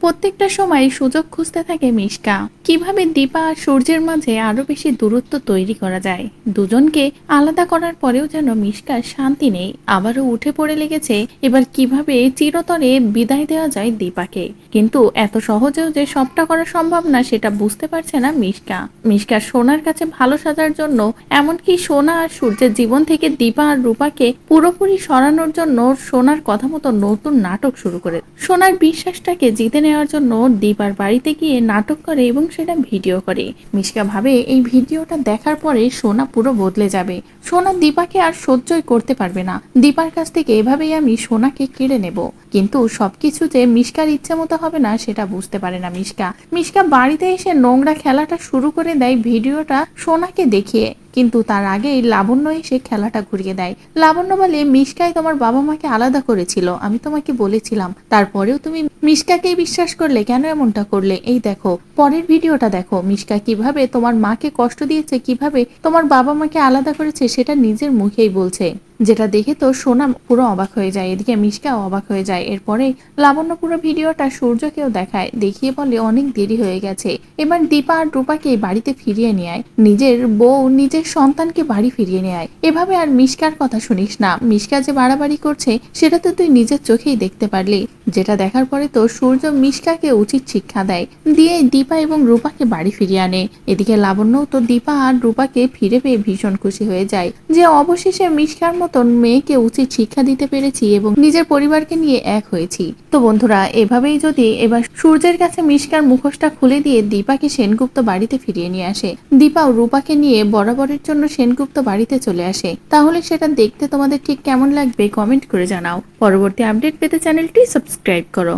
প্রত্যেকটা সময় সুযোগ খুঁজতে থাকে মিশকা কিভাবে দীপা আর সূর্যের মাঝে আরো বেশি দূরত্ব তৈরি করা যায়। দুজনকে আলাদা করার পরেও যেন মিশকার শান্তি নেই, আবারও উঠে পড়ে লেগেছে এবার কিভাবে চিরতরে বিদায় দেওয়া যায় দীপাকে। কিন্তু এত সহজেও যে সবটা করা সম্ভব না সেটা বুঝতে পারছে না মিশকা। মিশকা সোনার কাছে ভালো সাজার জন্য, এমনকি সোনা আর সূর্যের জীবন থেকে দীপা আর রূপাকে পুরোপুরি সরানোর জন্য সোনার কথা মতো নতুন নাটক শুরু করে। সোনার বিশ্বাসটাকে জিতে নেওয়ার জন্য দীপার বাড়িতে গিয়ে নাটক করে এবং সেটা ভিডিও করে। মিশকা ভাবে এই ভিডিওটা দেখার পরে সোনা পুরো বদলে যাবে। সোনা দীপাকে আর সহ্যই করতে পারবে না। দীপার কাছ থেকে এভাবেই আমি সোনাকে কেড়ে নেব। কিন্তু সবকিছু যে মিশকার ইচ্ছে মতো হবে না সেটা বুঝতে পারে না মিশকা। মিশকা বাড়িতে এসে নোংরা খেলাটা শুরু করে দেয় ভিডিওটা সোনাকে দেখিয়ে। কিন্তু তার আগেই লাবণ্য এসে খেলাটা ঘুরিয়ে দেয়। লাবণ্য বলে, মিশকাই তোমার বাবা মাকে আলাদা করেছিল, আমি তোমাকে বলেছিলাম, তারপরেও তুমি মিশকাকেই বিশ্বাস করলে, কেন এমনটা করলে? এই দেখো পরের ভিডিওটা দেখো, মিশকা কিভাবে তোমার মাকে কষ্ট দিয়েছে, কিভাবে তোমার বাবা মাকে আলাদা করেছে সেটা নিজের মুখেই বলছে। যেটা দেখে তো সোনা পুরো অবাক হয়ে যায়, এদিকে মিশকাও অবাক হয়ে যায়। এরপরে লাবণ্য পুরো ভিডিওটা সূর্যকেও দেখায়, দেখিয়ে বলে অনেক দেরি হয়ে গেছে, এবার দীপা আর রূপাকে বাড়িতে ফিরিয়ে নিয়ে আয়, নিজের বউ নিজের সন্তানকে বাড়ি ফিরিয়ে নিয়ে আয়, এভাবে আর মিশকার কথা শুনিস না, মিশকা যে বাড়াবাড়ি করছে সেটা তো তুই নিজের চোখেই দেখতে পারলি। যেটা দেখার পরে তো সূর্য মিশকাকে উচিত শিক্ষা দেয়, দিয়ে দীপা এবং রূপাকে বাড়ি ফিরিয়ে আনে। এদিকে লাবণ্যও তো দীপা আর রূপাকে ফিরে পেয়ে ভীষণ খুশি হয়ে যায় যে অবশেষে মিশকার মতন মেয়েকে উচিত শিক্ষা দিতে পেরেছি এবং নিজের পরিবারকে নিয়ে এক হয়েছি। তো বন্ধুরা, এভাবেই যদি এবার সূর্যের কাছে মিশকার মুখোশটা খুলে দিয়ে দীপাকে সেনগুপ্ত বাড়িতে ফিরিয়ে নিয়ে আসে, দীপা ও রূপাকে নিয়ে বরাবরের জন্য সেনগুপ্ত বাড়িতে চলে আসে, তাহলে সেটা দেখতে তোমাদের ঠিক কেমন লাগবে কমেন্ট করে জানাও। পরবর্তী আপডেট পেতে চ্যানেলটি সাবস্ক্রাইব করো।